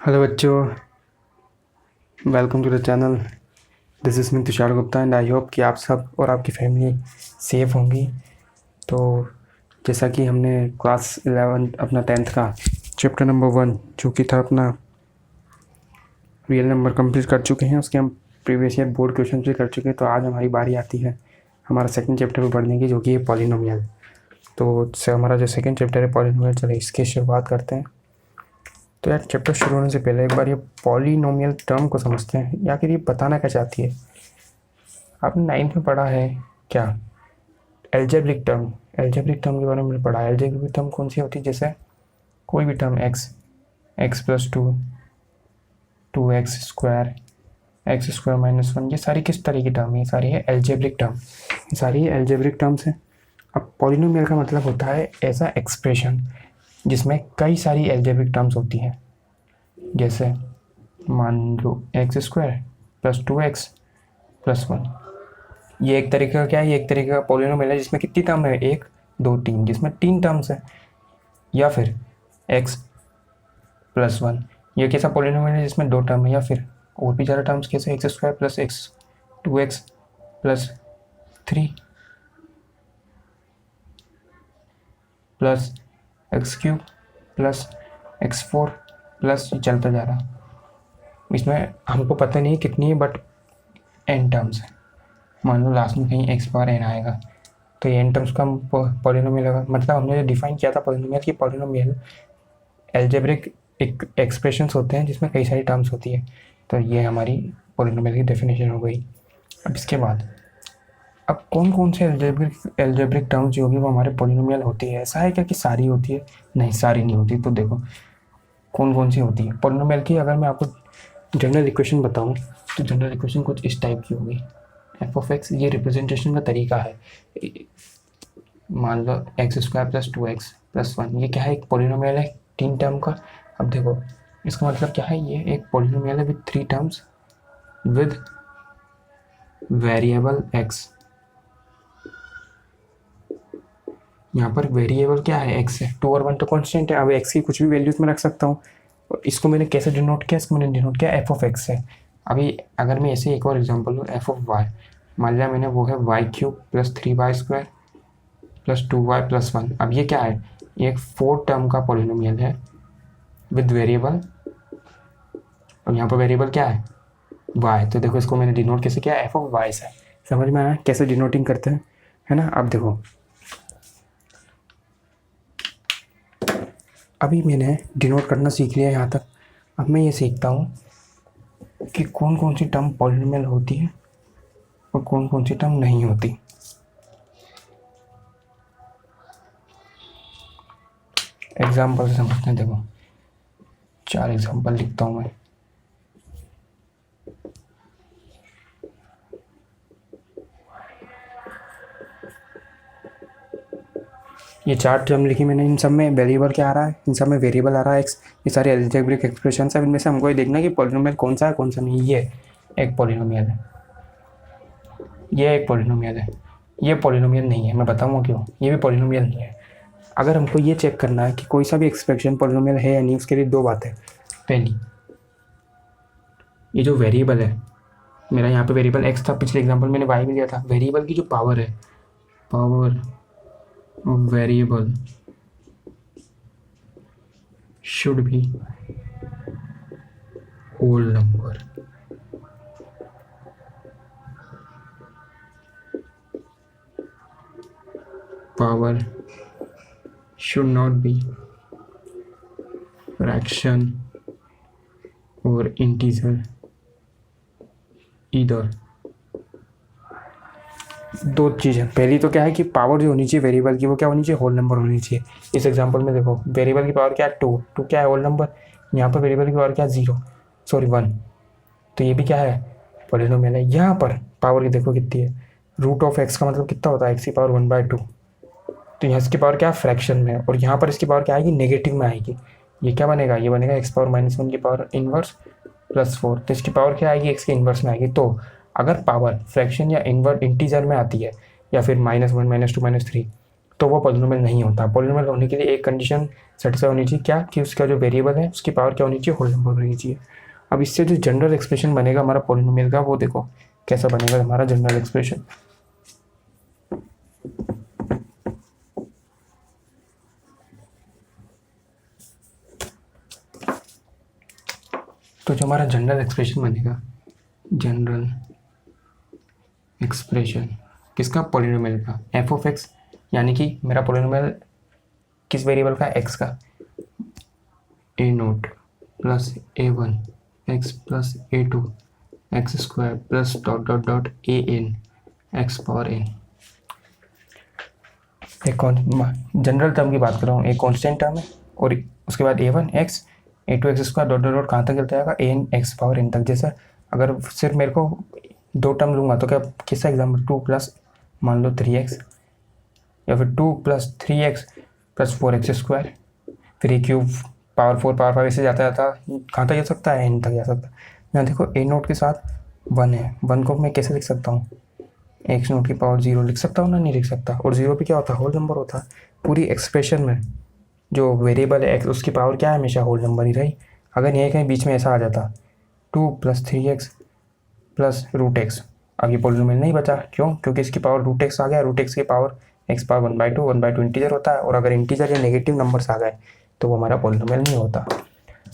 Hello बच्चों, welcome to the channel. This is me Tushar Gupta and I hope कि आप सब और आपकी फैमिली सेफ़ होंगी। तो जैसा कि हमने क्लास 11 अपना 10th का चैप्टर नंबर 1 जो कि था अपना रियल नंबर कंप्लीट कर चुके हैं। उसके हम प्रीवियस ईयर बोर्ड क्वेश्चन भी कर चुके हैं। तो आज हमारी बारी आती है हमारा सेकंड चैप्टर पर पढ़ने की, जो कि है पॉलिनोमियल। तो हमारा जो सेकंड चैप्टर है पॉलिनोमियल, चलिए इसकी शुरुआत करते हैं। तो यार चैप्टर शुरू होने से पहले एक बार ये पॉलिनोमियल टर्म को समझते हैं, या फिर ये बताना क्या चाहती है। आपने 9th में पढ़ा है क्या, एल्जेब्रिक टर्म। एल्जेब्रिक टर्म के बारे में पढ़ा है। एल्जेब्रिक टर्म कौन सी होती है, जैसे कोई भी टर्म x+2, 2x², x² - 1, ये सारी किस तरह की टर्म है? ये सारी है एल्जेब्रिक टर्म, ये सारी एल्जेब्रिक टर्म्स हैं। अब पॉलिनोमियल का मतलब होता है ऐसा एक्सप्रेशन जिसमें कई सारी एल्जेब्रिक टर्म्स होती हैं। जैसे मान लो x² + 2x + 1, ये एक तरीके का क्या है, ये एक तरीके का पॉलिनोमियल है जिसमें कितनी टर्म है, 1 2 3, जिसमें 3 टर्म्स है। या फिर x+1, ये कैसा पॉलिनोमियल है जिसमें 2 टर्म है। या फिर और भी ज़्यादा टर्म्स, कैसे x² + x, 2x + 3 + x³ + x4 plus चलता जा रहा। इसमें हमको पता नहीं कितनी है, बट n टर्म्स है। मान लो लास्ट में कहीं x⁴n आएगा, तो ये n टर्म्स का पॉलिनोमियल होगा। मतलब हमने जो डिफाइन किया था पॉलिनोमियल की, पॉलिनोमियल एल्जेब्रिक एक्सप्रेशंस होते हैं जिसमें कई सारी टर्म्स होती है। तो ये हमारी पॉलिनोमियल की डेफिनेशन हो गई। अब इसके बाद अब कौन कौन से एल्जेब्रिक टर्म्स जो होगी वो हमारे पॉलिनोमियल होती है। ऐसा है क्या कि सारी होती है? नहीं, सारी नहीं होती। तो देखो कौन कौन सी होती है पॉलिनोमियल की। अगर मैं आपको जनरल इक्वेशन बताऊं तो जनरल इक्वेशन कुछ इस टाइप की होगी। f(x), ये रिप्रेजेंटेशन का तरीका है। मान लो x² + 2x + 1, ये क्या है, एक पॉलिनोमियल है 3 टर्म का। अब देखो इसका मतलब क्या है, ये एक पॉलिनोमियल है with 3 terms with variable x। यहाँ पर वेरिएबल क्या है, x है। 2 और 1 तो कॉन्स्टेंट है। अब x की कुछ भी वैल्यूज में रख सकता हूँ। इसको मैंने कैसे डिनोट किया, इसको मैंने डिनोट किया f(x) से। अभी अगर मैं ऐसे एक और एग्जांपल लूँ, f(y), मान लिया मैंने, वो है y³ + 3y² + 2y + 1। अब ये क्या है, ये एक 4 टर्म का पॉलिनोमियल है विद वेरिएबल, और यहाँ पर वेरिएबल क्या है, y। तो देखो इसको मैंने डिनोट कैसे किया, f(y) से। समझ में आया कैसे डिनोटिंग करते हैं, है ना। अब देखो अभी मैंने डिनोट करना सीख लिया यहाँ तक। अब मैं ये सीखता हूँ कि कौन कौन सी टर्म पॉलिनोमियल होती है और कौन कौन सी टर्म नहीं होती। एग्जाम्पल से समझते हैं। देखो 4 एग्जाम्पल लिखता हूँ मैं। ये 4 टर्म लिखी मैंने, इन सब में वेरिएबल क्या आ रहा है, इन सब में वेरिएबल आ रहा है x। ये सारे अलजेब्रिक एक्सप्रेशन है, इनमें से हमको ये देखना कि पॉलिनोमियल कौन सा है कौन सा नहीं। ये एक पॉलिनोमियल है, ये एक पॉलिनोमियल है, ये पॉलिनोमियल नहीं है। मैं बताऊँगा क्यों, ये भी पॉलिनोमियल नहीं है। अगर हमको ये चेक करना है कि कोई सा भी एक्सप्रेशन पॉलिनोमियल है या नहीं, उसके लिए 2 बातें। पहली, ये जो वेरिएबल है, मेरा यहाँ पे वेरिएबल x था, पिछले एग्जांपल मैंने y भी लिया था। वेरिएबल की जो पावर है, power of variable should be whole number. Power should not be fraction or integer either। दो चीज़ें, पहली तो क्या है कि पावर जो होनी चाहिए वेरिएबल की, वो क्या होनी चाहिए, होल नंबर होनी चाहिए। इस एग्जांपल में देखो वेरिएबल की पावर क्या है, 2, 2 क्या है, होल नंबर। यहाँ पर वेरिएबल की पावर क्या है, 1, तो ये भी क्या है, पॉलिनोमियल है। यहाँ पर पावर की देखो कितनी है, √(x) का मतलब कितना होता है, x⁴ तो यहाँ इसकी पावर क्या है, फ्रैक्शन में, और यहाँ पर इसकी पावर क्या आएगी, नेगेटिव में आएगी। ये क्या बनेगा, ये बनेगा x⁻−1 की पावर इनवर्स +4। तो इसकी पावर क्या आएगी, x के इन्वर्स में आएगी। तो अगर पावर फ्रैक्शन या इन्वर्ट इंटीजर में आती है, या फिर -1 -2 -3, तो वो पॉलिनोमियल नहीं होता। पॉलिनोमियल होने के लिए एक कंडीशन सेटिस्फाई होनी चाहिए, क्या कि उसका जो वेरिएबल है उसकी पावर क्या होनी चाहिए, होल नंबर होनी चाहिए। अब इससे जो जनरल एक्सप्रेशन बनेगा हमारा पॉलिनोमियल का, वो देखो कैसा बनेगा हमारा जनरल एक्सप्रेशन। तो जो हमारा जनरल एक्सप्रेशन बनेगा, जनरल एक्सप्रेशन किसका, पॉलिनोमियल का, एफ ऑफ एक्स, यानी कि मेरा पॉलिनोमियल किस वेरिएबल का, एक्स का, A naught plus A one X plus A two x square plus dot dot dot A N X power N. एक जनरल टर्म की बात कर रहा हूँ, एक कांस्टेंट टर्म है और उसके बाद A one X A two x square dot dot dot कहाँ तक चलता जाएगा, A N X power N तक। जैसे अगर सिर्फ मेरे को दो टर्म लूँगा तो क्या किसका एग्जाम्पल, टू प्लस मान लो 3x, या फिर 2 plus 3x plus 4x square, फिर ए क्यूब पावर 4 पावर 5 ऐसे जाता जाता कहाँ तक जा सकता है, एन तक जा सकता है। यहाँ देखो ए नोट के साथ 1 है, 1 को मैं कैसे लिख सकता हूँ, एक्स नोट की पावर 0 लिख सकता हूँ ना, नहीं लिख सकता। और 0 पे क्या होता है, होल नंबर होता है। पूरी एक्सप्रेशन में जो वेरिएबल है एक्स उसकी पावर क्या है, हमेशा होल नंबर ही रही। अगर यह कहीं बीच में ऐसा आ जाता 2 plus 3x plus root x, अब ये पॉलिनोमियल नहीं बचा। क्यों, क्योंकि इसकी पावर रूट एक्स आ गया, रूट एक्स की पावर एक्स पावर 1/2 इंटीजर होता है, और अगर इंटीजर या नेगेटिव नंबर्स आ गए तो वो हमारा पॉलिनोमियल नहीं होता।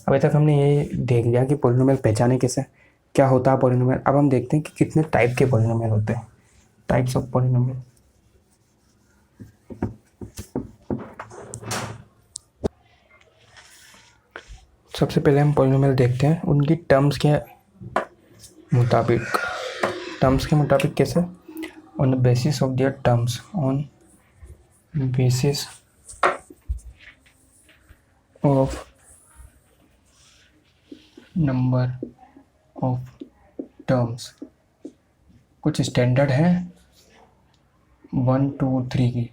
अभी तक हमने ये देख लिया कि पॉलिनोमियल पहचाने कैसे, क्या होता है पॉलिनोमियल। अब हम देखते हैं कि कितने टाइप के पॉलिनोमियल होते हैं, टाइप्स ऑफ पॉलिनोमियल। सबसे पहले हम पॉलिनोमियल देखते हैं उनकी टर्म्स के मुताबिक। टर्म्स के मुताबिक कैसे, on the basis of their terms, on basis of number of terms. कुछ स्टैंडर्ड हैं 1 2 3 की।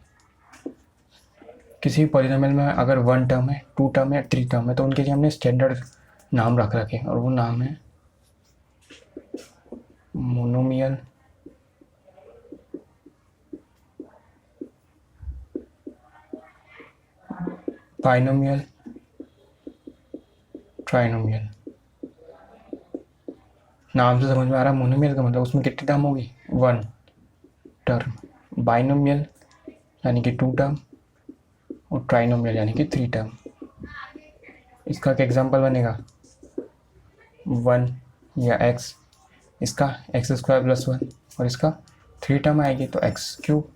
किसी पॉलिनोमियल में अगर 1 टर्म है, 2 टर्म है, 3 टर्म है, तो उनके लिए हमने स्टैंडर्ड नाम रख रखे, और वो नाम है मोनोमियल, बाइनोमियल, ट्राइनोमियल। नाम से समझ में आ रहा है, मोनोमियल का मतलब उसमें कितनी टर्म होगी, 1 टर्म, बाइनोमियल यानी कि 2 टर्म, और ट्राइनोमियल यानी कि 3 टर्म। इसका क्या एग्जांपल बनेगा, 1 या x, इसका एक्स स्क्वायर प्लस 1, और इसका 3 टर्म आएगी तो x cube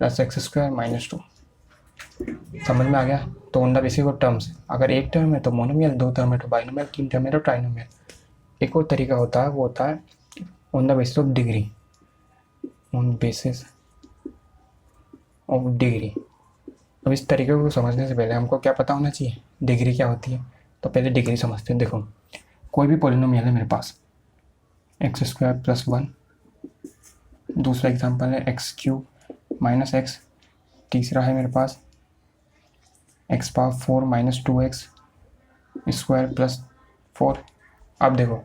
plus x square minus 2। समझ में आ गया। तो on the basis of terms, अगर एक टर्म है तो मोनोमियल, 2 टर्म है तो बाइनोमियल, 3 टर्म है तो ट्राइनोमियल। एक और तरीका होता है, वो होता है on the basis of degree, on basis of degree. अब इस तरीके को समझने से पहले हमको क्या पता होना चाहिए, डिग्री क्या होती है। तो पहले डिग्री समझते हैं। देखो कोई भी पॉलिनोमियल है मेरे पास, एक्स स्क्वायर प्लस 1, दूसरा एग्जांपल है एक्स क्यूब माइनस एक्स, तीसरा है मेरे पास X power 4 minus 2x square plus 4। अब देखो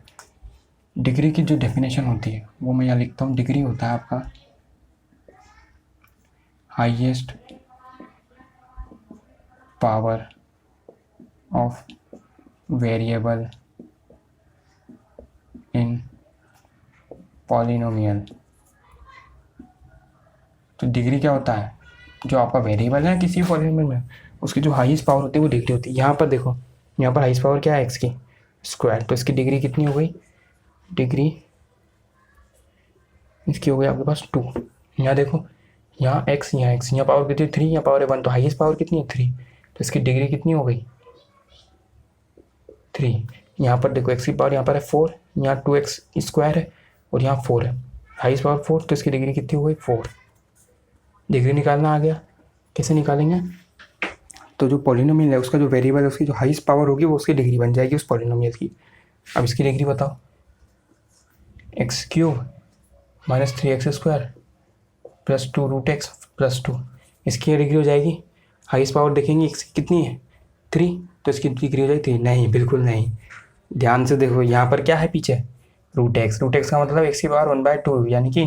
डिग्री की जो डेफिनेशन होती है वो मैं यहाँ लिखता हूँ। डिग्री होता है आपका highest power of variable in polynomial. तो डिग्री क्या होता है, जो आपका वेरिएबल है किसी पॉलिनोमियल में, उसकी जो हाईएस्ट पावर होती है वो डिग्री होती है। यहाँ पर देखो, यहाँ पर हाईएस्ट पावर क्या है, एक्स की स्क्वायर, तो इसकी डिग्री कितनी हो गई, डिग्री इसकी हो गई आपके पास 2। यहाँ देखो, यहाँ एक्स, यहाँ पावर कितनी है 3, यहाँ पावर है 1, तो हाईएस्ट पावर कितनी है 3, तो इसकी डिग्री कितनी हो गई 3। यहाँ पर देखो एक्स की पावर यहाँ पर है 4, यहाँ 2x स्क्वायर है और यहाँ 4 है, हाईएस्ट पावर 4, तो इसकी डिग्री कितनी हो गई 4। डिग्री निकालना आ गया। कैसे निकालेंगे, तो जो पॉलिनोमियल है उसका जो वेरिएबल है उसकी जो हाईएस्ट पावर होगी वो उसकी डिग्री बन जाएगी उस पॉलिनोमियल की। अब इसकी डिग्री बताओ, x cube minus 3x square plus 2 root x plus 2, इसकी डिग्री हो जाएगी। हाईएस्ट पावर देखेंगे एक्स की कितनी है 3, तो इसकी डिग्री हो जाएगी 3। नहीं, बिल्कुल नहीं। ध्यान से देखो, यहाँ पर क्या है पीछे, रूट एक्स का मतलब एक्स की पावर 1/2 यानी कि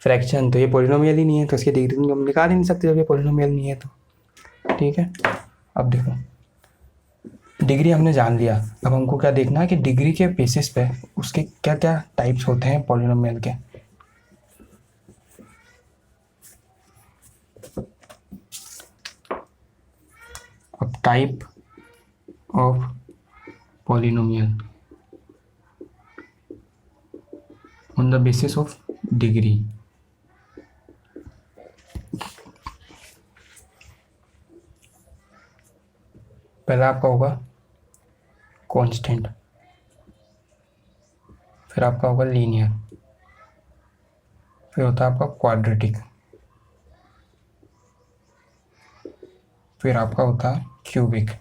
फ्रैक्शन, तो ये पॉलिनोमियल ही नहीं है, तो इसकी डिग्री तो हम निकाल ही नहीं सकते जब ये पॉलिनोमियल नहीं है तो। ठीक है, अब देखो डिग्री हमने जान लिया, अब हमको क्या देखना है कि डिग्री के बेसिस पे उसके क्या क्या टाइप्स होते हैं पॉलिनोमियल के। अब type of polynomial on the basis of degree. पहला आपका होगा कांस्टेंट, फिर आपका होगा लीनियर, फिर होता है आपका क्वाड्रेटिक, फिर आपका होता है क्यूबिक,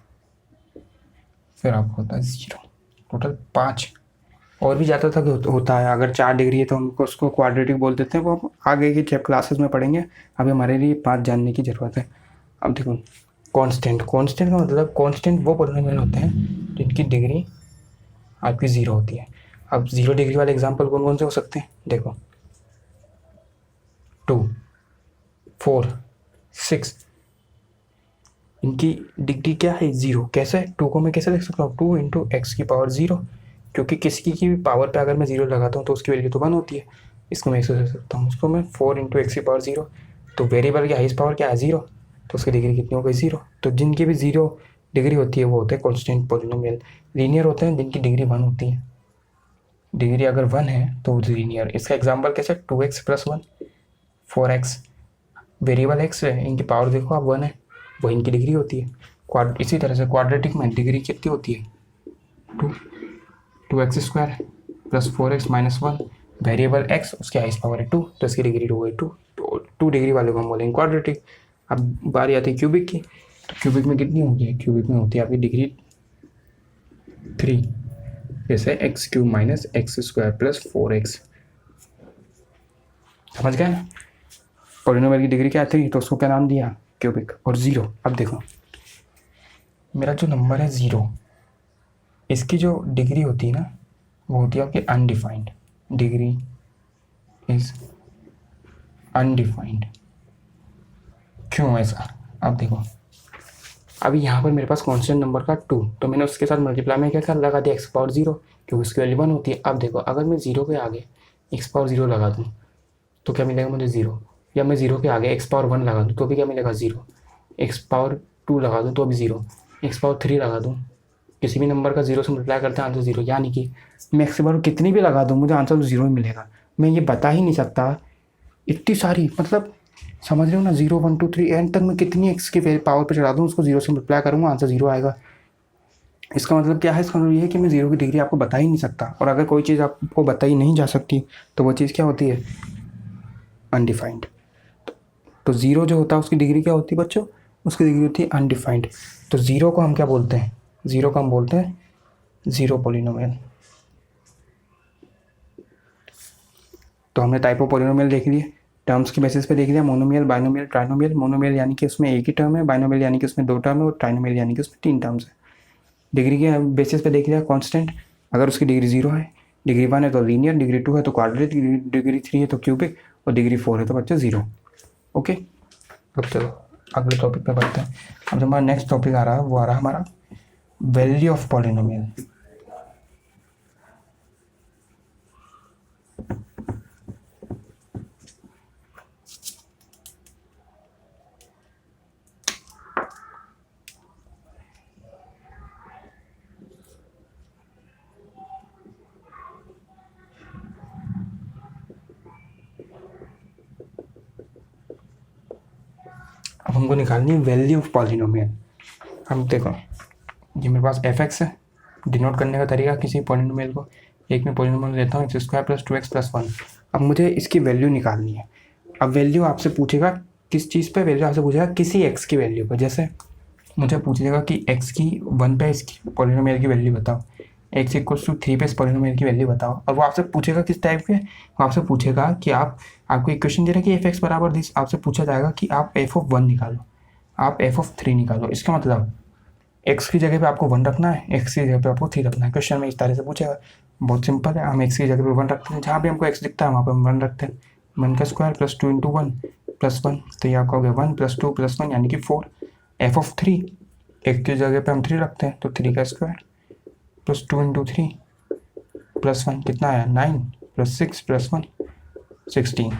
फिर आपका होता है जीरो। टोटल 5 और भी ज़्यादा तक होता है। अगर 4 डिग्री है तो हमको उसको क्वाड्रेटिक बोल देते हैं, वो हम आगे की जब क्लासेस में पढ़ेंगे। अभी हमारे लिए 5 जानने की ज़रूरत है। अब देखो कांस्टेंट, कांस्टेंट का मतलब कांस्टेंट वो पॉलिनोमियल होते हैं जिनकी डिग्री आपकी 0 होती है। अब 0 डिग्री वाले एग्जाम्पल कौन कौन से हो सकते हैं, देखो 2, 4, 6, इनकी डिग्री क्या है 0। कैसे, 2 को मैं कैसे लिख सकता हूँ, 2 इंटू एक्स की पावर 0, क्योंकि किसी की भी पावर पे अगर मैं 0 लगाता हूँ तो उसकी वैल्यू तो 1 होती है। इसको मैं ऐसे लिख सकता हूँ, उसको मैं 4 इंटू एक्स की पावर 0, तो वेरिएबल की हाईएस्ट पावर क्या है 0, तो उसकी डिग्री कितनी हो गई 0। तो जिनकी भी 0 डिग्री होती है वो होते हैं कॉन्स्टेंट पॉलिनोमियल। लीनियर होते हैं जिनकी डिग्री 1 होती है, डिग्री अगर 1 है तो लीनियर। इसका एग्जाम्पल कैसे, 2x plus 1, 4x, variable x है, इनकी पावर देखो आप 1 है, वो इनकी डिग्री होती है। इसी तरह से क्वाड्रेटिक में डिग्री कितनी होती है 2x square plus 4x minus 1, variable x उसकी हाईएस्ट पावर है 2, तो इसकी डिग्री 2 है 2, तो 2 डिग्री वाले को हम बोलेंगे क्वाड्रेटिक। अब बारी आती है क्यूबिक की, तो क्यूबिक में कितनी होती है, क्यूबिक में होती है आपकी डिग्री 3, जैसे x cube minus x square plus 4x। समझ गए ना, पॉलिनोमियल की डिग्री क्या थी, तो उसको क्या नाम दिया क्यूबिक। और 0, अब देखो मेरा जो नंबर है 0, इसकी जो डिग्री होती है ना वो होती है आपकी अनडिफाइंड, डिग्री इज अनडिफाइंड। क्यों ऐसा, अब देखो अभी यहाँ पर मेरे पास कांस्टेंट नंबर का 2, तो मैंने उसके साथ मल्टीप्लाई में क्या कर लगा दिया x पावर 0, क्योंकि उसकी वैल्यू 1 होती है। अब देखो अगर मैं 0 के आगे x पावर 0 लगा दूँ तो क्या मिलेगा मुझे 0, या मैं 0 के आगे x पावर 1 लगा दूँ तो भी क्या मिलेगा 0, x पावर 2 लगा दूँ तो भी 0, x पावर 3 लगा दूँ, किसी भी नंबर का 0 से मल्टीप्लाई करते हैं आंसर 0। यानी कि मैं x पावर कितनी भी लगा दूँ मुझे आंसर 0 ही मिलेगा। मैं ये बता ही नहीं सकता इतनी सारी, मतलब समझ रहे हो ना, 0 1 2 3 एंड तक मैं कितनी एक्स की पावर पे चढ़ा दूँ, उसको 0 से मल्टीप्लाई करूँगा आंसर 0 आएगा। इसका मतलब क्या है, इसका मतलब ये है कि मैं 0 की डिग्री आपको बता ही नहीं सकता। और अगर कोई चीज़ आपको बताई नहीं जा सकती तो वो चीज़ क्या होती है, अनडिफाइंड। तो 0 जो होता है उसकी डिग्री क्या होती है बच्चों, उसकी डिग्री होती है अनडिफाइंड। तो 0 को हम क्या बोलते हैं, 0 को हम बोलते हैं 0 पॉलिनोमियल। तो हमने टाइप ऑफ पॉलिनोमियल देख लिए, टर्म्स के बेसिस पे देख लिया, मोनोमियल, बाइनोमियल, ट्राइनोमियल। मोनोमियल यानी कि उसमें एक ही टर्म है, बाइनोमियल यानी कि उसमें 2 टर्म है, और ट्राइनोमियल यानी कि उसमें 3 टर्म्स है। डिग्री के बेसिस पे देख लिया कांस्टेंट, अगर उसकी डिग्री 0 है, डिग्री 1 है तो लीनियर, डिग्री 2 है तो क्वाड्रेटिक, डिग्री 3 है तो क्यूबिक, और डिग्री 4 है तो बच्चे 0। ओके, अब चलो अगले टॉपिक पे बढ़ते हैं। अब जो हमारा नेक्स्ट टॉपिक आ रहा है वो आ रहा है हमारा वैल्यू ऑफ पॉलिनोमियल। अब हमको निकालनी है वैल्यू ऑफ पॉलिनोमियल। अब देखो ये मेरे पास एफ एक्स है, डिनोट करने का तरीका किसी पॉलिनोमियल को, एक में पॉलिनोमियल लेता हूँ x square plus 2x plus 1। अब मुझे इसकी वैल्यू निकालनी है। अब वैल्यू आपसे पूछेगा किस चीज़ पे, वैल्यू आपसे पूछेगा किसी x की वैल्यू पर। जैसे मुझे पूछेगा कि x की 1 पे इसकी पॉलिनोमियल की वैल्यू बताओ, x इक्वल्स टू 3 पे इस पॉलिनोमियल की वैल्यू बताओ। और वो आपसे पूछेगा किस टाइप के, वो आपसे पूछेगा कि आपको इक्वेशन दे रहा है कि एफ एक्स बराबर दिस, आपसे पूछा जाएगा कि आप एफ ऑफ 1 निकालो, आप एफ ऑफ 3 निकालो। इसका मतलब एक्स की जगह पे आपको 1 रखना है, एक्स की जगह पे आपको 3 रखना है। क्वेश्चन में इस तरह से पूछेगा, बहुत सिंपल है, हम एक्स की जगह पे 1 रखते हैं, जहाँ भी हमको एक्स दिखता है वहाँ पे हम 1 रखते हैं। 1 का स्क्वायर प्लस 2 इंटू 1 प्लस 1, तो ये आपका हो गया 1 प्लस 2 प्लस 1 यानी कि 4। एफ ऑफ 3, एक की जगह पे हम 3 रखते हैं, तो 3 का स्क्वायर प्लस 2 इंटू 3 प्लस 1 कितना आया 9 प्लस 6 प्लस 1 16।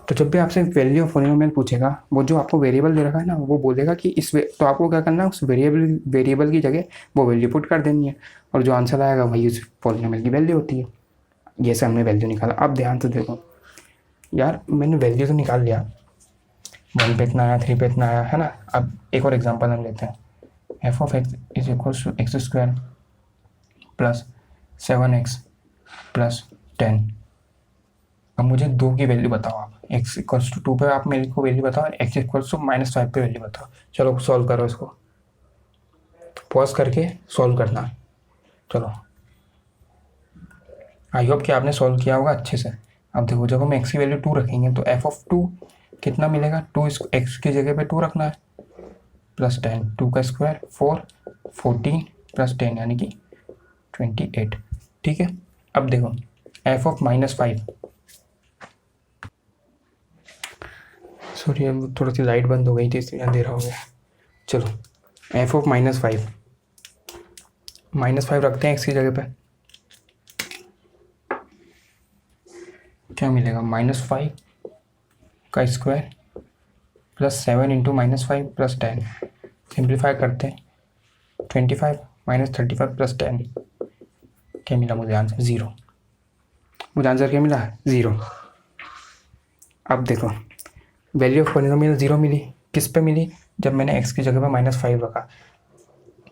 तो जब भी आपसे वैल्यू ऑफ पॉलिनोमियल पूछेगा, वो जो आपको वेरिएबल दे रखा है ना, वो बोलेगा कि तो आपको क्या करना है, उस वेरिएबल की जगह वो वैल्यू पुट कर देनी है, और जो आंसर आएगा वही उस पॉलिनोमियल की वैल्यू होती है। ये से हमने वैल्यू निकाला। अब ध्यान से देखो यार, मैंने वैल्यू तो निकाल लिया, 1 पे इतना आया, 3 पे इतना आया, है ना। अब एक और एग्जांपल हम लेते हैं। F of x is equals to x square plus 7x plus 10। अब मुझे 2 की वैल्यू बताओ आप। x इक्वल्स टू 2 पे आप मेरे को वैल्यू बताओ, और x इक्वल्स टू -5 पे वैल्यू बताओ। चलो सॉल्व करो इसको, पॉज करके सॉल्व करना। चलो, आई होप कि आपने सॉल्व किया होगा अच्छे से। अब देखो, जब हम x की वैल्यू 2 रखेंगे तो f ऑफ 2 कितना मिलेगा, 2 इस x की जगह पे 2 रखना है, प्लस 10, 2 का स्क्वायर 4, 14 प्लस 10 यानी कि 28। ठीक है। अब देखो f ऑफ -5, सॉरी अब थोड़ी सी लाइट बंद हो गई थी इसलिए अंधेरा हो गया। चलो, f ऑफ -5 रखते हैं x की जगह पे, क्या मिलेगा, -5 का square plus 7 into -5 plus 10, simplify करते हैं, 25 -35 प्लस 10, क्या मिला मुझे आंसर, 0। मुझे आंसर क्या मिला, 0। अब देखो, वैल्यू ऑफ पॉलिनोमियल 0 मिली, किस पे मिली, जब मैंने x की जगह पे -5 रखा।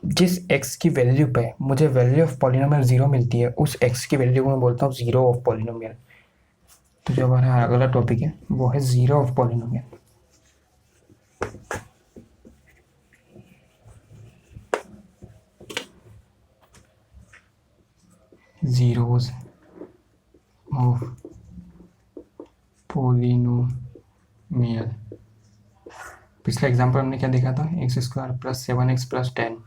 जिस x की वैल्यू पे मुझे वैल्यू ऑफ पॉलिनोमियल 0 मिलती है, उस x की वैल्यू को मैं बोलता हूँ 0 ऑफ पॉलिनोमियल। तो जो हमारा अगला टॉपिक है वो है 0 of polynomial. zeros of polynomial। पिछला एग्जाम्पल हमने क्या देखा था, x square plus 7x plus 10,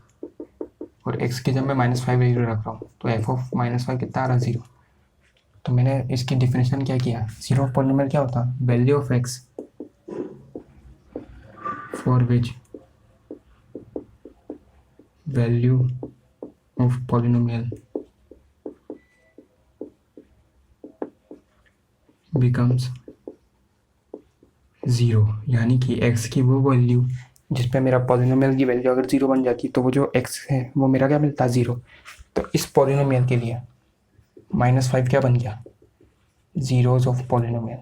और x की जब मैं -5 वैल्यू रख रहा हूँ तो f ऑफ -5 कितना आ रहा है, 0। तो मैंने इसकी डिफिनेशन क्या किया, 0 ऑफ पॉलिनोमियल क्या होता है, value of x for which value of polynomial becomes 0, यानी कि x की वो वैल्यू जिस पे मेरा पॉलिनोमियल की वैल्यू अगर 0 बन जाती तो वो जो x है वो मेरा क्या मिलता है, 0। तो इस पॉलिनोमियल के लिए -5 क्या बन गया, जीरोज ऑफ पॉलिनोमियल।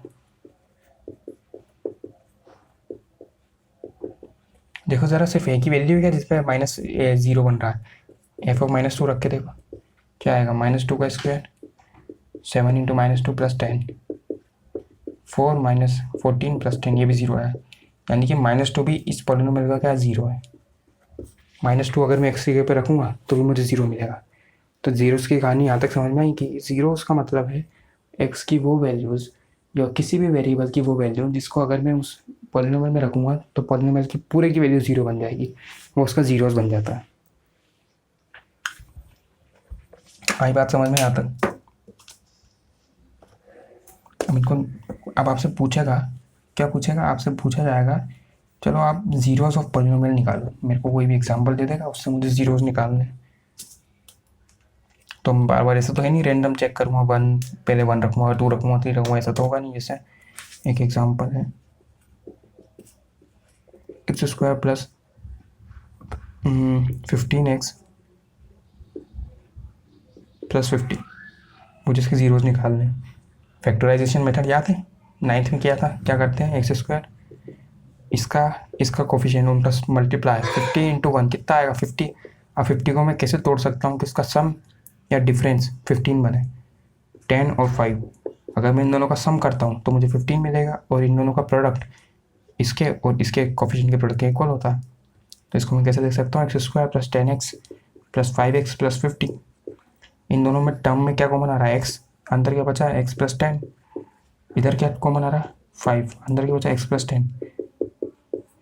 देखो ज़रा, सिर्फ एक ही वैल्यू है क्या जिसपे -0 बन रहा है, f ऑफ -2 रख के देखो क्या आएगा, -2 का स्क्वायर 7 इंटू -2 प्लस 10, 4 -14 प्लस 10, ये भी 0 है, यानी कि -2 भी इस पॉलिनोमियल का क्या 0 है। -2 अगर मैं x की जगह पे रखूँगा तो भी मुझे 0 मिलेगा। तो जीरोस की कहानी यहाँ तक समझ में आई कि जीरोस का मतलब है x की वो वैल्यूज़ या किसी भी वेरिएबल की वो वैल्यू जिसको अगर मैं उस पॉलिनोमियल में रखूँगा तो पॉलिनोमियल की पूरे की वैल्यू 0 बन जाएगी, वो उसका जीरोस बन जाता है। आई बात समझ में यहाँ तक। अब आपसे पूछेगा, क्या पूछेगा, आपसे पूछा जाएगा चलो आप जीरोस ऑफ पॉलिनोमियल निकालो, मेरे को कोई भी एग्जांपल दे देगा, उससे मुझे जीरोस निकालने। तो बार बार ऐसा तो है नहीं रैंडम चेक करूँगा, 1 पहले 1 रखूँगा, 2 रखूँगा, 3 रखूँगा, ऐसा तो होगा नहीं। जैसे एक एग्जांपल है, x square plus 15x plus 50, मुझे इसके जीरोस निकालने। फैक्टराइजेशन मेथड याद है, 9th में किया था, क्या करते हैं, एक्स स्क्वायर इसका कोफिशिएंट उनका मल्टीप्लाई 50 इंटू 1 कितना आएगा, 50। अब 50 को मैं कैसे तोड़ सकता हूँ कि इसका सम या डिफरेंस 15 बने, 10 और 5। अगर मैं इन दोनों का सम करता हूँ तो मुझे 15 मिलेगा, और इन दोनों का प्रोडक्ट इसके और इसके कोफिशिएंट के प्रोडक्ट के इक्वल होता है। तो इसको मैं कैसे देख सकता हूँ, x square plus 10x plus 5x plus 50, इन दोनों में टर्म में क्या कॉमन आ रहा है, x, अंदर क्या बचा है x प्लस 10, इधर क्या कॉमन आ रहा है 5, अंदर क्या बचा x प्लस 10,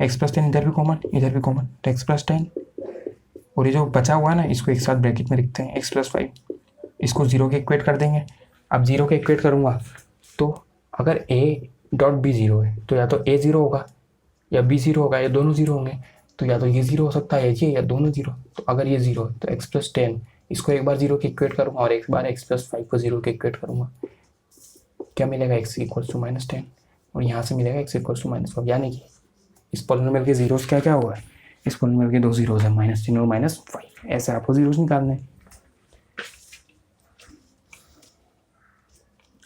x प्लस 10 इधर भी कॉमन, इधर भी कॉमन, तो x प्लस 10, और ये जो बचा हुआ है ना इसको एक साथ ब्रैकेट में लिखते हैं x प्लस 5, इसको 0 के इक्वेट कर देंगे। अब 0 के इक्वेट करूँगा तो अगर a डॉट बी ज़ीरो है, तो या तो ए ज़ीरो होगा या बी ज़ीरो होगा, या दोनों ज़ीरो होंगे। तो या तो ये ज़ीरो हो सकता है ये, या दोनों ज़ीरो। तो अगर ये ज़ीरो है तो एक्स प्लस 10 इसको एक बार ज़ीरो के इक्वेट करूँगा और एक बार एक्स प्लस 5 को ज़ीरो के इक्वेट करूँगा, क्या मिलेगा, एक्स इक्वल्स टू -10, और यहाँ से मिलेगा एक्स इक्वल्स टू -4। यानी कि इस पॉलिनोमियल के जीरोस क्या क्या हुआ है, इस पॉलिनोमियल के दो जीरोस है, -10 और -5। ऐसे आपको जीरोस निकालने हैं।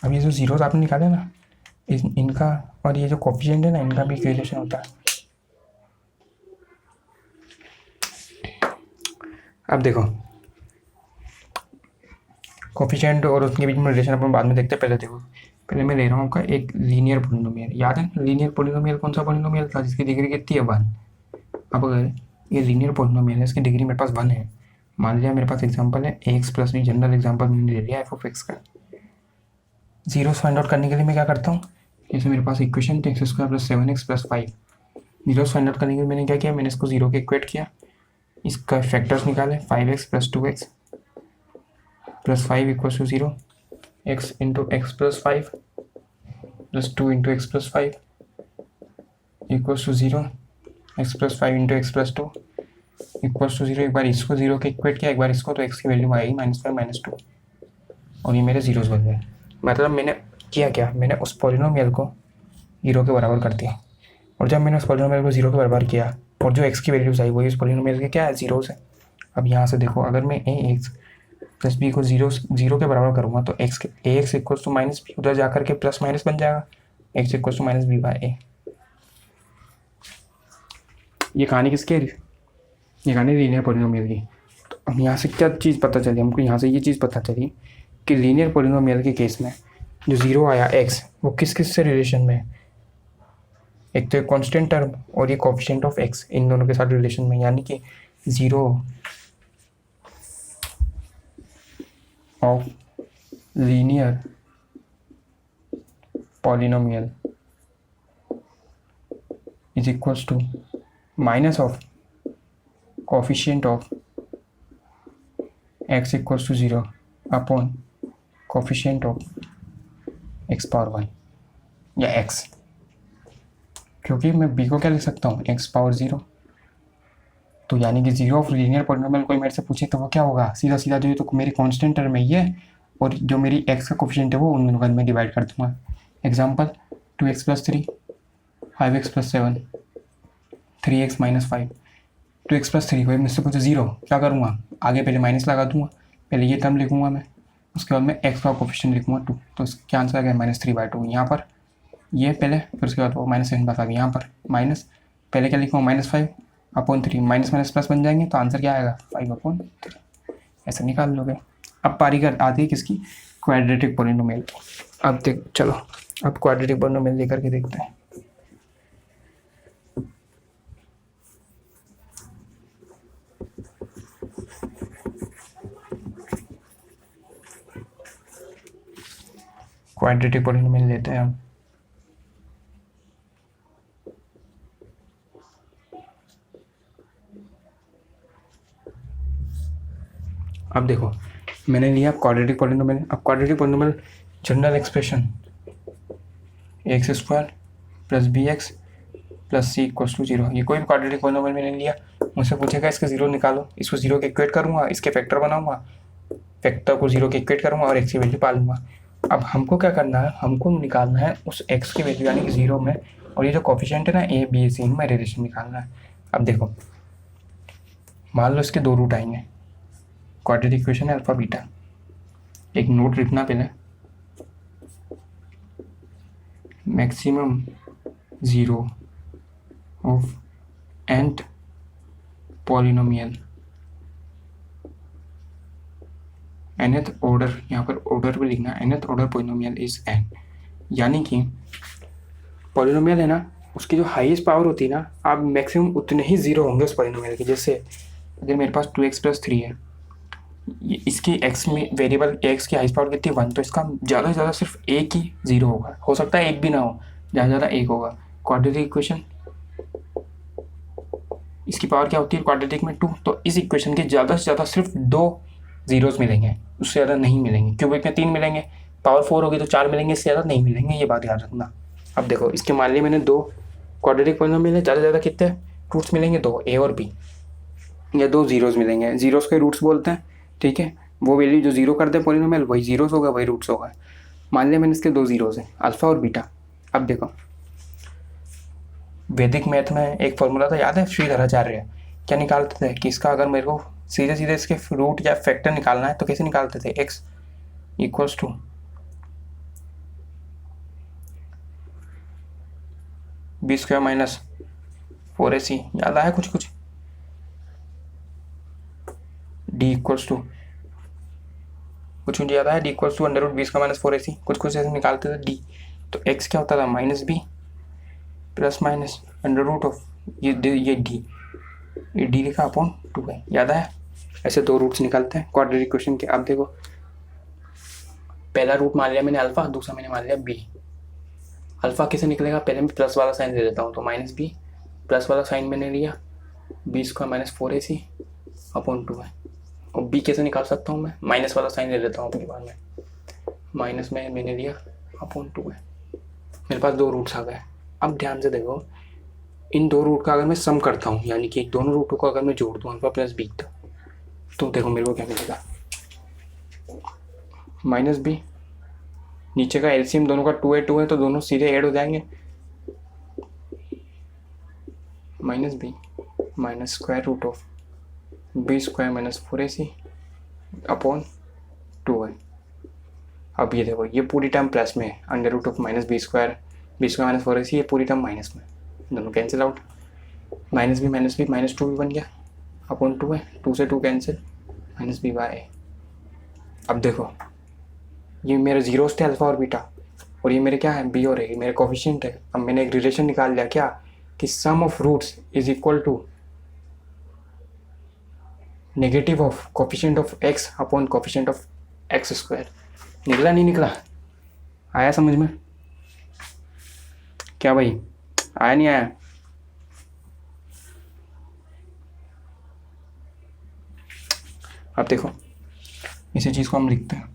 अब ये जो जीरोस आपने निकाले ना, इनका और ये जो कोफिशिएंट है ना, इनका भी रिलेशन होता है। अब देखो कोफिशिएंट और उसके बीच में रिलेशन अपन बाद में देखते हैं। पहले देखो, पहले मैं ले रहा हूँ आपका एक लीनियर पोलिनोमियल। याद है लीनियर पोलिनोमियल कौन सा पोलिनोमियल था जिसकी डिग्री कितनी है, 1। अब अगर ये लीनियर पोलिनोमियल है, इसकी डिग्री मेरे पास 1 है, मान लिया मेरे पास एग्जांपल है ax plus B, general example मैंने ले लिया f(x) का। जीरोस फाइंड आउट करने के लिए मैं क्या करता हूँ, जैसे मेरे पास इक्वेशन थी x² plus 7x plus 5। Zeros find out करने के लिए मैंने क्या किया, मैंने इसको जीरो के इक्वेट किया, इसका फैक्टर्स निकाले, 5x plus 2x plus 5 equals to 0, x into x plus 5 plus 2 into x plus 5 equals to 0, x plus 5 into x plus 2 equals to 0। एक बार इसको 0 के इक्वेट किया, एक बार इसको, तो x की वैल्यू आएगी -5 -2, और ये मेरे जीरोस बन गए। मतलब मैंने किया क्या, मैंने उस पॉलिनोमियल को 0 के बराबर कर दिया, और जब मैंने उस पॉलिनोमियल को 0 के बराबर किया और जो x की वैल्यूज आई वही उस पॉलिनोमियल के क्या है, जीरोस है। अब यहाँ से देखो, अगर मैं ax प्लस बी को जीरो के बराबर करूँगा तो ax equals to minus B, उधर जाकर के प्लस माइनस बन जाएगा, x equals to minus B by A. ये कहानी किसकी है, ये कहानी लीनियर पोलिनोमियल की। तो अब यहाँ से क्या चीज़ पता चली हमको, यहाँ से ये चीज़ पता चली कि लीनियर पोलिनोमियल के केस में जो ज़ीरो आया x, वो किस किस से रिलेशन में है, एक तो एक कॉन्स्टेंट टर्म और ये कोफिशिएंट ऑफ x, इन दोनों के साथ रिलेशन में। यानी कि zero of linear polynomial is equals to minus of coefficient of x equals to 0 upon coefficient of x power 1 या x, क्योंकि मैं b को क्या लिख सकता हूँ, x पावर 0। तो यानी कि जीरो ऑफ लीनियर पॉलिनोमियल कोई मेरे से पूछे तो वो क्या होगा, सीधा सीधा जो तो मेरी कांस्टेंट टर्म है ये, और जो मेरी x का कोफिशिएंट है वो उन दोनों का मैं डिवाइड कर दूंगा। Example 2x plus 3, 5x plus 7, 3x minus 5। 2x plus 3 कोई मुझसे पूछे 0, क्या करूँगा, आगे पहले माइनस लगा दूंगा, पहले ये टर्म लिखूंगा मैं, उसके बाद मैं x का कोफिशिएंट लिखूंगा 2, तो इसका आंसर आ गया -3/2। यहाँ पर ये पहले, फिर उसके बाद वो -7/5, यहाँ पर माइनस, पहले क्या लिखूँगा -5 अपॉन 3, माइनस माइनस प्लस बन जाएंगे, तो आंसर क्या आएगा 5/3। ऐसा निकाल लोगे। अब पारी कर आती है किसकी, क्वाड्रेटिक पोलिनोमियल। अब देख चलो, अब क्वाड्रेटिक पोलिनोमियल लेकर के देखते हैं। क्वाड्रेटिक पोलिनोमियल लेते हैं हम। अब देखो मैंने लिया क्वाड्रेटिक पोलिनोमियल। अब quadratic polynomial general expression x² plus bx plus c equals to 0। ये कोई भी क्वाड्रेटिक पोलिनोमियल मैंने लिया, मुझसे पूछेगा इसके 0 निकालो, इसको 0 के इक्वेट करूँगा, इसके फैक्टर बनाऊंगा, फैक्टर को 0 के इक्वेट करूँगा और x की वैल्यू पा लूँगा। अब हमको क्या करना है, हमको निकालना है उस x की वैल्यू यानी कि 0 में, और ये जो कोफिशिएंट है ना a b c, इनमें रिलेशन निकालना है। अब देखो मान लो इसके 2 रूट आएंगे, क्वाड्रेटिक इक्वेशन है अल्फा बीटा। एक नोट लिखना पहले, maximum 0 of nth polynomial, nth order, यहाँ पर ऑर्डर भी लिखना, nth order polynomial is n। यानी कि पॉलिनोमियल है ना, उसकी जो हाईएस्ट पावर होती है ना, आप मैक्सिमम उतने ही 0 होंगे उस पॉलिनोमियल के। जैसे अगर मेरे पास 2x प्लस 3 है, इसकी x में वेरिएबल x की हाईएस्ट पावर कितनी 1, तो इसका ज़्यादा से ज़्यादा सिर्फ एक ही 0 होगा, हो सकता है एक भी ना हो, ज़्यादा से ज़्यादा एक होगा। क्वाड्रेटिक इक्वेशन इसकी पावर क्या होती है क्वाड्रेटिक में 2, तो इस इक्वेशन के ज़्यादा से ज़्यादा सिर्फ 2 जीरोस मिलेंगे, उससे ज़्यादा नहीं मिलेंगे। क्यूबिक में 3 मिलेंगे, पावर 4 होगी तो 4 मिलेंगे, इससे ज़्यादा नहीं मिलेंगे, ये बात याद रखना। अब देखो इसके मान लिया मैंने 2 क्वाड्रेटिक पॉलिनोमियल है, ज़्यादा से ज़्यादा कितने रूट्स मिलेंगे, 2 ए और बी, या 2 जीरोस मिलेंगे, जीरोस के रूट्स बोलते हैं, ठीक है। वो वैल्यू जो जीरो कर दे पॉलिनोमियल वही जीरोस होगा, वही रूट्स होगा। मान लिया मैंने इसके 2 जीरोस हैं, अल्फा और बीटा। अब देखो वैदिक मैथ में एक फॉर्मूला था, याद है, श्रीधराचार्य क्या निकालते थे कि इसका अगर मेरे को सीधे सीधे इसके रूट या फैक्टर निकालना है तो कैसे निकालते थे, x equals to B square minus 4ac, याद आया कुछ, डी इक्वल्स टू कुछ मुझे याद आया, D equals to under root 20 का माइनस 4ac, कुछ ऐसे निकालते थे डी। तो x क्या होता था, minus B plus minus under root of ये डी, ये डी लिखा अपॉन 2 है, याद आया। ऐसे 2 रूट्स निकालते हैं क्वाड्रेटिक इक्वेशन के। अब देखो पहला रूट मान लिया मैंने अल्फा, दूसरा मैंने मान लिया बी। अल्फा कैसे निकलेगा, पहले मैं प्लस वाला साइन दे देता हूँ, तो माइनस बी प्लस वाला साइन मैंने लिया, B square minus 4ac upon 2 है। और बी कैसे निकाल सकता हूँ मैं, माइनस वाला साइन ले लेता हूँ अपनी बार में, माइनस में मैंने लिया अपॉन 2 है। मेरे पास 2 रूट्स आ गए। अब ध्यान से देखो इन 2 रूट का अगर मैं सम करता हूँ, यानी कि दोनों रूटों को अगर मैं जोड़ दूँ अल्फा प्लस बी, तो देखो मेरे को क्या मिलेगा, माइनस बी, नीचे का एलसीएम दोनों का 2 है तो दोनों सीधे ऐड हो जाएंगे, minus B minus square root of B square minus 4ac upon 2 है। अब ये देखो ये पूरी टर्म प्लस में है, under root of minus B square minus 4ac, ये पूरी टर्म माइनस में, दोनों cancel out, minus B minus 2 भी बन गया अपॉन 2 है, 2 से 2 कैंसिल, माइनस बी बाय ए। अब देखो ये मेरे जीरोस थे अल्फा और बीटा, और ये मेरे क्या है, बी और ए, मेरे कोफिशिएंट है। अब मैंने एक रिलेशन निकाल लिया क्या, कि sum of roots is equal to negative of coefficient of X upon coefficient of X square. निकला नहीं निकला, आया समझ में क्या भाई, आया नहीं आया। अब देखो इसी चीज को हम लिखते हैं,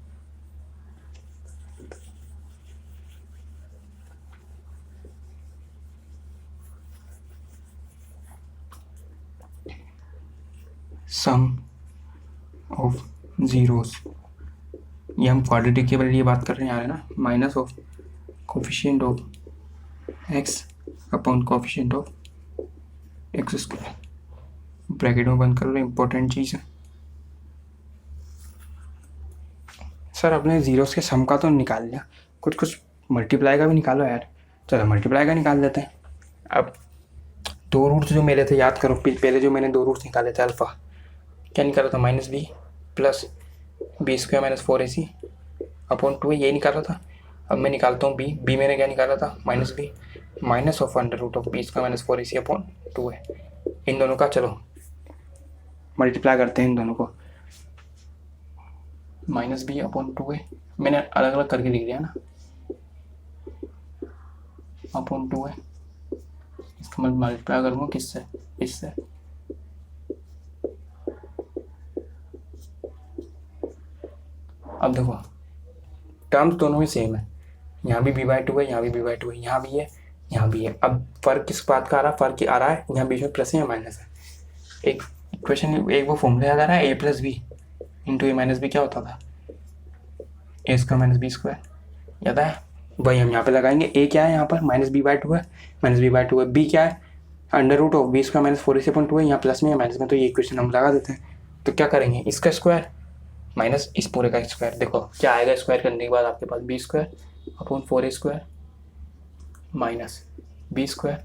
सम ऑफ जीरोस, ये हम क्वाड्रेटिक के लिए बात कर रहे हैं ना, minus of coefficient of X upon coefficient of X square, bracket में बंद कर लो, इंपॉर्टेंट चीज़ है। सर अपने जीरोस के सम का तो निकाल लिया, कुछ मल्टीप्लाई का भी निकालो यार। चलो मल्टीप्लाई का निकाल देते हैं। अब 2 रूट्स जो मेरे थे याद करो, पहले जो मैंने 2 रूट्स निकाले थे अल्फा, क्या निकाला था, minus B plus B square minus 4ac upon 2 यही निकाला था। अब मैं निकालता हूँ बी मैंने क्या निकाला था, minus B minus of under root of B square minus 4ac upon 2 है। इन दोनों का चलो मल्टीप्लाई करते हैं, इन दोनों को, माइनस बी अपॉन 2 है, मैंने अलग अलग करके लिख दिया ना, अपॉन 2 है, इसका मैं मल्टीप्लाई करूँगा किससे, इससे, अब देखो टर्म्स दोनों में सेम है, यहाँ भी b/2 है, यहाँ भी b/2 है, यहाँ भी है, यहाँ भी है। अब फर्क किस बात का आ रहा है, फर्क आ रहा है यहाँ बीच में प्लस है या माइनस है। एक इक्वेशन, एक वो फॉर्मूला याद आ रहा है, a plus b into a minus b क्या होता था, a square minus B square, याद है, वही हम यहाँ पे लगाएंगे। ए क्या है यहाँ पर, माइनस b/2 है, माइनस b/2 है, बी क्या है, under root of B square minus 4ac/2 है, यहाँ प्लस में या माइनस में, तो ये इक्वेशन हम लगा देते हैं। तो क्या करेंगे, इसका स्क्वायर माइनस इस पूरे का स्क्वायर, देखो क्या आएगा स्क्वायर करने के बाद आपके पास B square upon 4a square minus B square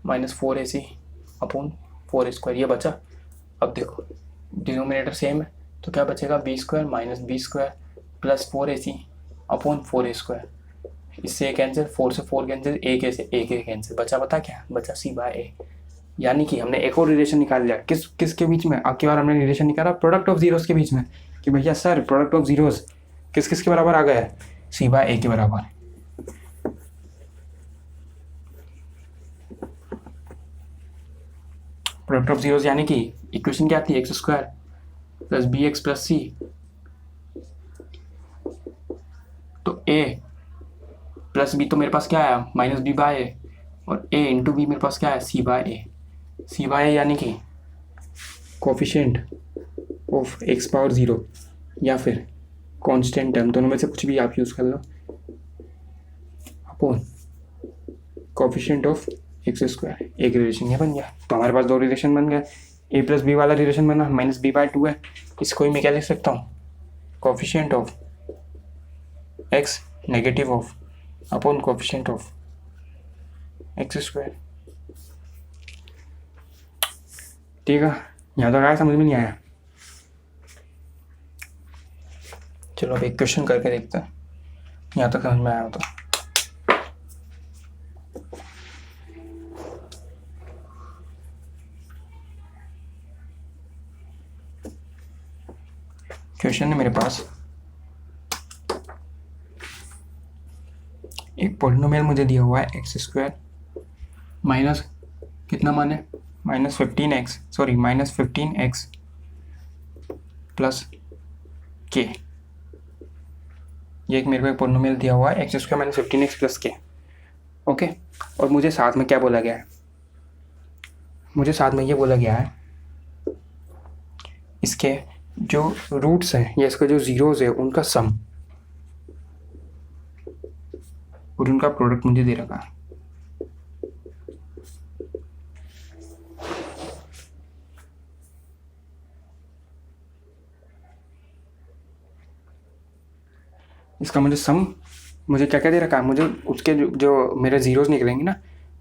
minus 4ac upon 4a square, ये बचा। अब देखो डिनोमिनेटर सेम है तो क्या बचेगा, b square minus B square plus 4ac upon 4a square, इससे कैंसिल, 4 से 4 कैंसिल, ए के कैंसिल, बचा क्या, बचा c/a। यानी कि हमने एक और रिलेशन निकाल लिया, किसके बीच में, आपकी बार हमने रिलेशन निकाला प्रोडक्ट ऑफ जीरोस के बीच में, कि भैया सर प्रोडक्ट ऑफ जीरोस किस के बराबर आ गया है, c/a के बराबर। प्रोडक्ट ऑफ जीरोस यानी कि इक्वेशन क्या थी, X square plus B X plus C, तो a प्लस बी तो मेरे पास क्या आया माइनस बी बाय ए, और ए इंटू बी मेरे पास क्या है सी बाय ए। सी बाय ए यानी कि कोफिशिएंट ऑफ एक्स पावर 0 या फिर कांस्टेंट टर्म, दोनों में से कुछ भी आप यूज़ कर लो, upon coefficient of X square. एक रिलेशन ये बन गया। तो हमारे पास दो रिलेशन बन गए। ए प्लस बी वाला रिलेशन बना माइनस बी बाय 2 है, इसको ही मैं क्या लिख सकता हूँ coefficient of x negative of upon coefficient of X square. ठीक है, यहाँ तक आया, समझ में नहीं आया? चलो अब एक क्वेश्चन करके देखते हैं, यहाँ तक समझ में आया हो तो। क्वेश्चन है मेरे पास, एक पॉलिनोमियल मुझे दिया हुआ है एक्स स्क्वायर माइनस कितना माने माइनस 15x प्लस के। ये एक मेरे को एक पॉलिनोमियल दिया हुआ है x square minus 15x plus के। ओके, और मुझे साथ में क्या बोला गया है, मुझे साथ में ये बोला गया है इसके जो रूट्स हैं या इसका जो जीरोस है उनका सम और उनका प्रोडक्ट मुझे दे रखा है। इसका मुझे सम, मुझे क्या क्या दे रखा है, मुझे उसके जो मेरे जीरोस निकलेंगे ना,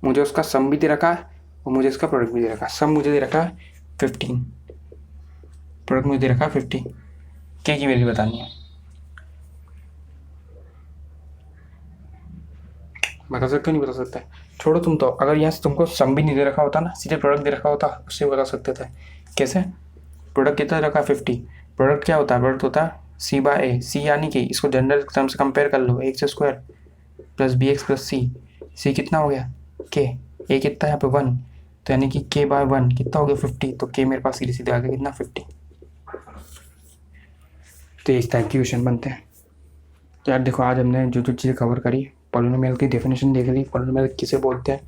मुझे उसका सम भी दे रखा है और मुझे इसका प्रोडक्ट भी दे रखा है। सम मुझे दे रखा है 15, प्रोडक्ट मुझे दे रखा है 50। के की वैल्यू बतानी है, बता सकते हो नहीं बता सकते? छोड़ो तुम तो, अगर यहाँ से तुमको सम भी नहीं दे रखा होता ना, सीधे प्रोडक्ट दे रखा होता, उससे बता सकते थे। कैसे? प्रोडक्ट कितना दे रखा है 50। प्रोडक्ट क्या होता है? प्रोडक्ट होता है सी बाय ए। सी यानी कि इसको जनरल टर्म से कंपेयर कर लो, X square plus B X plus C. C कितना हो गया के, ए कितना है यहाँ पे 1, तो यानी कि के बाय 1 कितना हो गया 50। तो के मेरे पास सीधे सीधे आ गया कितना 50। तो इस टाइप की क्वेश्चन बनते हैं। तो यार देखो, आज हमने जो जो चीज़ें कवर करी, पॉलिनोमियल की डेफिनेशन देख ली, पॉलिनोमियल किसे बोलते हैं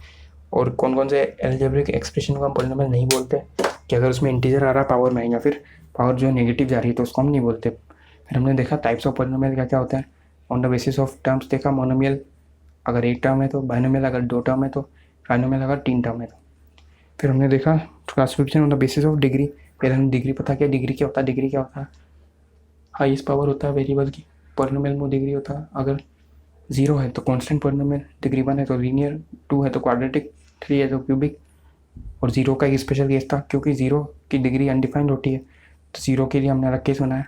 और कौन कौन से अलजेब्रिक एक्सप्रेशन को हम पॉलिनोमियल नहीं बोलते, कि अगर उसमें इंटीजर आ रहा है पावर में या फिर पावर जो नेगेटिव जा रही है तो उसको हम नहीं बोलते। फिर हमने देखा टाइप्स ऑफ पॉलिनोमियल क्या क्या होता है, on the basis of terms देखा, मोनोमियल अगर एक टर्म है तो, बाइनोमियल अगर 2 टर्म है तो, ट्राइनोमियल अगर 3 टर्म है तो। फिर हमने देखा classification on the basis of degree. पहले हमने डिग्री पता किया, डिग्री क्या होता है, डिग्री क्या होता है, हाईएस्ट पावर होता है वेरिएबल की, पॉलिनोमियल में डिग्री होता है। अगर 0 है तो कांस्टेंट पॉलिनोमियल, डिग्री 1 है तो लीनियर, 2 है तो क्वाड्रेटिक, 3 है तो क्यूबिक। और 0 का एक स्पेशल केस था, क्योंकि 0 की डिग्री अनडिफाइंड होती है, तो 0 के लिए हमने अलग केस बनाया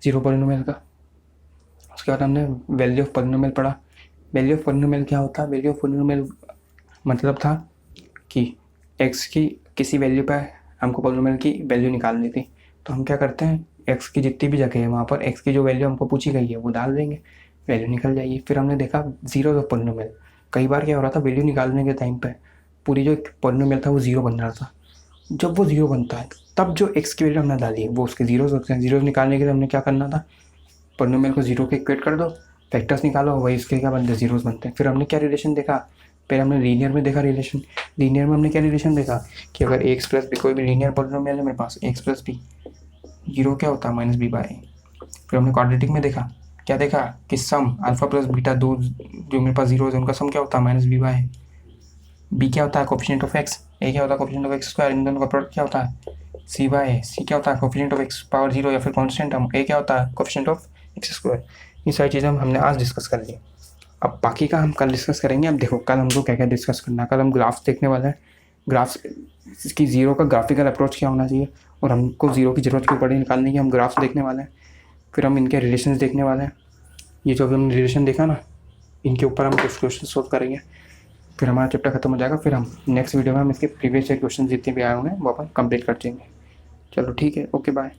0 पॉलिनोमियल का। उसके बाद हमने वैल्यू ऑफ पॉलिनोमियल पढ़ा। वैल्यू ऑफ पॉलिनोमियल क्या होता है? वैल्यू ऑफ पॉलिनोमियल मतलब था कि x की किसी वैल्यू पर हमको पॉलिनोमियल की वैल्यू निकालनी थी, तो हम क्या करते हैं, x की जितनी भी जगह है वहाँ पर x की जो वैल्यू हमको पूछी गई है वो डाल देंगे, वैल्यू निकल जाएगी। फिर हमने देखा जीरो ऑफ पॉलिनोमियल। कई बार क्या हो रहा था, वैल्यू निकालने के टाइम पे पूरी जो पॉलिनोमियल था वो 0 बन रहा था। जब वो 0 बनता है तब जो x की वैल्यू हमने डाली है वो उसके जीरोज होते हैं। जीरोज निकालने के लिए हमने क्या करना था, पॉलिनोमियल को 0 के इक्वेट कर दो, फैक्टर्स निकालो, वही इसके क्या बनते हैं, जीरोज बनते हैं। फिर हमने क्या रिलेशन देखा, पहले हमने लीनियर में देखा रिलेशन। लीनियर में हमने क्या रिलेशन देखा कि अगर एक्स प्लस बी, कोई भी लीनियर पॉलिनोमियल है मेरे पास, एक्स प्लस बी, जीरो क्या होता है माइनस बी बाय ए। फिर हमने क्वाड्रेटिक में देखा, क्या देखा कि सम अल्फा प्लस बीटा, दो जो मेरे पास जीरो है उनका सम क्या होता है minus B by A. B क्या होता है कोफिशिएंट ऑफ एक्स, ए क्या होता है कोफिशिएंट ऑफ एक्स स्क्वायर, इन दोनों का प्रोडक्ट क्या होता है सी बाय ए। सी क्या होता है कोफिशिएंट ऑफ एक्स पावर 0 या फिर कॉन्स्टेंट टर्म, ए क्या होता है कोफिशिएंट ऑफ एक्स स्क्वायर। ये सारी चीज़ें हमने आज डिस्कस कर ली। अब बाकी का हम कल डिस्कस करेंगे। अब देखो कल हमको क्या क्या डिस्कस करना है। कल हम ग्राफ्स देखने वाले हैं, ग्राफ्स की जीरो का ग्राफिकल अप्रोच क्या होना चाहिए और हमको जीरो की जरूरत क्यों पड़े निकालने की, हम ग्राफ्स देखने वाले हैं। फिर हम इनके रिलेशंस देखने वाले हैं। ये जो भी हमने रिलेशन देखा ना, इनके ऊपर हम कुछ क्वेश्चन सोल्व करेंगे, फिर हमारा चैप्टर खत्म हो जाएगा। फिर हम नेक्स्ट वीडियो में हम इसके प्रीवियस क्वेश्चन जितने भी आए होंगे वो अपन कंप्लीट कर देंगे। चलो ठीक है, ओके बाय।